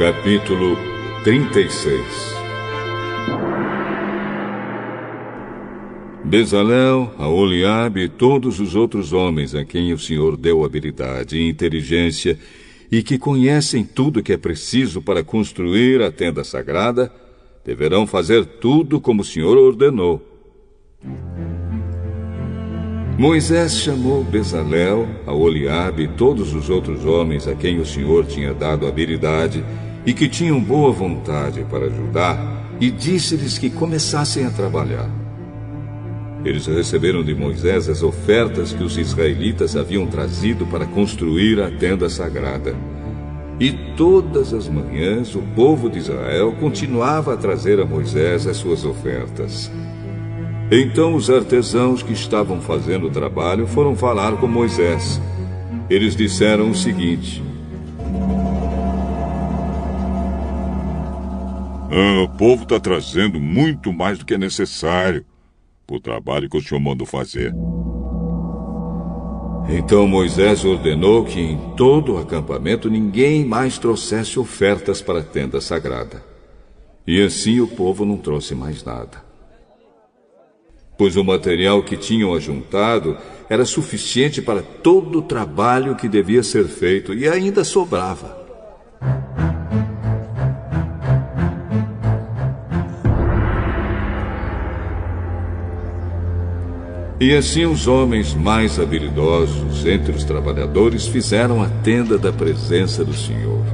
Capítulo 36. Bezalel, Aholiabe e todos os outros homens a quem o Senhor deu habilidade e inteligência e que conhecem tudo que é preciso para construir a tenda sagrada, deverão fazer tudo como o Senhor ordenou. Moisés chamou Bezalel, Aholiabe e todos os outros homens a quem o Senhor tinha dado habilidade e que tinham boa vontade para ajudar, e disse-lhes que começassem a trabalhar. Eles receberam de Moisés as ofertas que os israelitas haviam trazido para construir a tenda sagrada. E todas as manhãs o povo de Israel continuava a trazer a Moisés as suas ofertas. Então os artesãos que estavam fazendo o trabalho foram falar com Moisés. Eles disseram o seguinte: O povo está trazendo muito mais do que é necessário para o trabalho que o senhor mandou fazer. Então Moisés ordenou que em todo o acampamento ninguém mais trouxesse ofertas para a tenda sagrada. E assim o povo não trouxe mais nada, pois o material que tinham ajuntado era suficiente para todo o trabalho que devia ser feito e ainda sobrava. E assim os homens mais habilidosos entre os trabalhadores fizeram a tenda da presença do Senhor.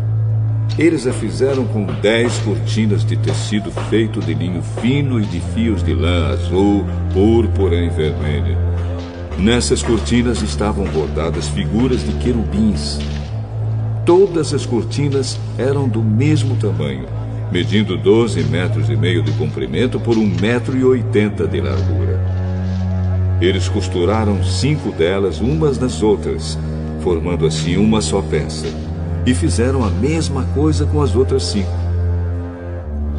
Eles a fizeram com 10 cortinas de tecido feito de linho fino e de fios de lã azul, púrpura e vermelha. Nessas cortinas estavam bordadas figuras de querubins. Todas as cortinas eram do mesmo tamanho, medindo 12,5 metros de comprimento por 1,80 metros de largura. Eles costuraram 5 delas umas nas outras, formando assim uma só peça. E fizeram a mesma coisa com as outras 5.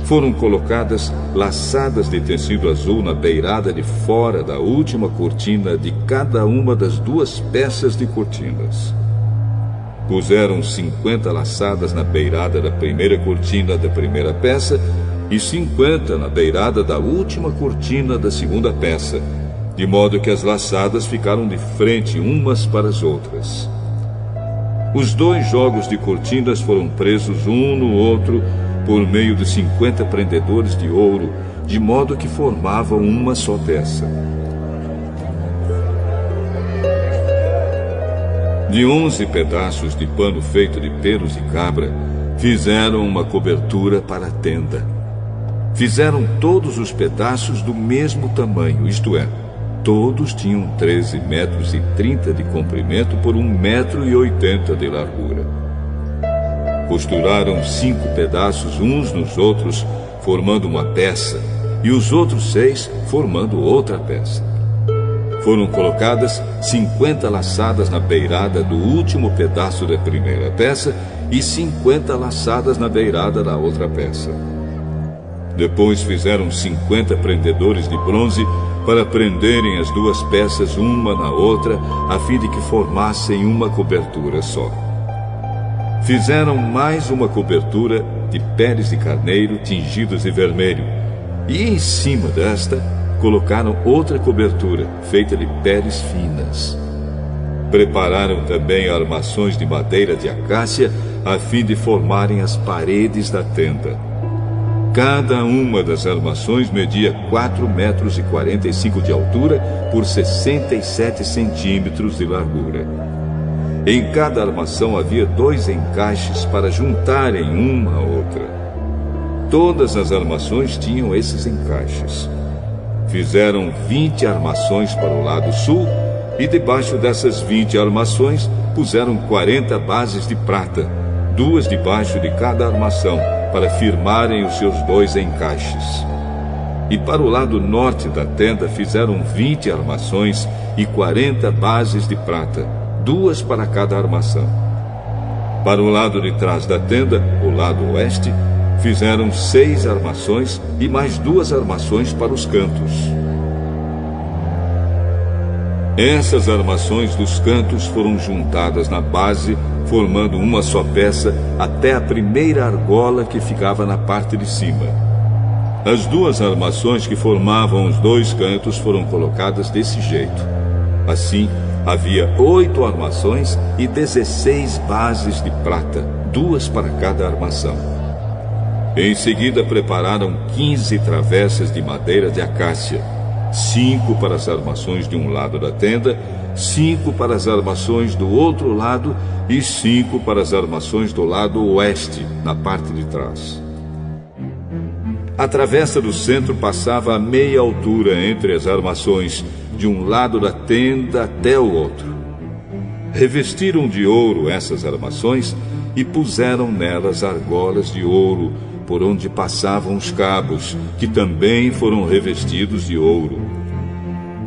Foram colocadas laçadas de tecido azul na beirada de fora da última cortina de cada uma das 2 peças de cortinas. Puseram 50 laçadas na beirada da primeira cortina da primeira peça e 50 na beirada da última cortina da segunda peça, de modo que as laçadas ficaram de frente umas para as outras. Os 2 jogos de cortinas foram presos um no outro por meio de 50 prendedores de ouro, de modo que formavam uma só peça. De 11 pedaços de pano feito de pelos de cabra, fizeram uma cobertura para a tenda. Fizeram todos os pedaços do mesmo tamanho, isto é, todos tinham 13,30 metros de comprimento por 1,80 metro de largura. Costuraram 5 pedaços uns nos outros, formando uma peça, e os outros 6 formando outra peça. Foram colocadas 50 laçadas na beirada do último pedaço da primeira peça e 50 laçadas na beirada da outra peça. Depois fizeram 50 prendedores de bronze para prenderem as 2 peças uma na outra, a fim de que formassem uma cobertura só. Fizeram mais uma cobertura de peles de carneiro tingidos de vermelho, e em cima desta colocaram outra cobertura feita de peles finas. Prepararam também armações de madeira de acácia, a fim de formarem as paredes da tenda. Cada uma das armações media 4,45 metros de altura por 67 centímetros de largura. Em cada armação havia 2 encaixes para juntarem uma à outra. Todas as armações tinham esses encaixes. Fizeram 20 armações para o lado sul e debaixo dessas 20 armações puseram 40 bases de prata, 2 debaixo de cada armação, para firmarem os seus 2 encaixes. E para o lado norte da tenda fizeram 20 armações e 40 bases de prata, 2 para cada armação. Para o lado de trás da tenda, o lado oeste, fizeram 6 armações e mais 2 armações para os cantos. Essas armações dos cantos foram juntadas na base, formando uma só peça até a primeira argola que ficava na parte de cima. As duas armações que formavam os dois cantos foram colocadas desse jeito. Assim, havia 8 armações e 16 bases de prata, 2 para cada armação. Em seguida, prepararam 15 travessas de madeira de acácia, 5 para as armações de um lado da tenda, 5 para as armações do outro lado e 5 para as armações do lado oeste, na parte de trás. A travessa do centro passava a meia altura entre as armações, de um lado da tenda até o outro. Revestiram de ouro essas armações e puseram nelas argolas de ouro, por onde passavam os cabos, que também foram revestidos de ouro.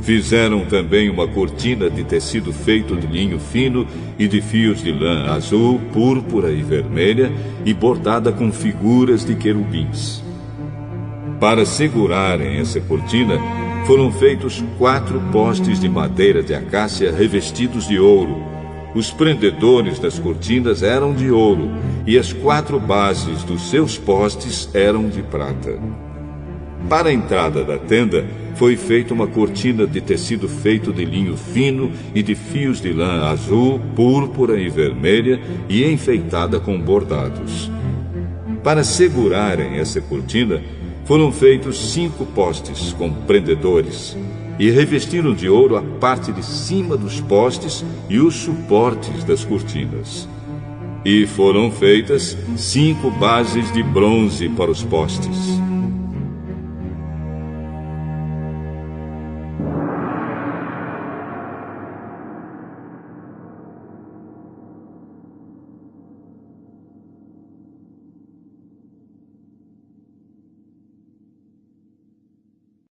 Fizeram também uma cortina de tecido feito de linho fino e de fios de lã azul, púrpura e vermelha, e bordada com figuras de querubins. Para segurarem essa cortina, foram feitos 4 postes de madeira de acácia revestidos de ouro. Os prendedores das cortinas eram de ouro, e as 4 bases dos seus postes eram de prata. Para a entrada da tenda, foi feita uma cortina de tecido feito de linho fino e de fios de lã azul, púrpura e vermelha, e enfeitada com bordados. Para segurarem essa cortina, foram feitos 5 postes com prendedores, e revestiram de ouro a parte de cima dos postes e os suportes das cortinas. E foram feitas 5 bases de bronze para os postes.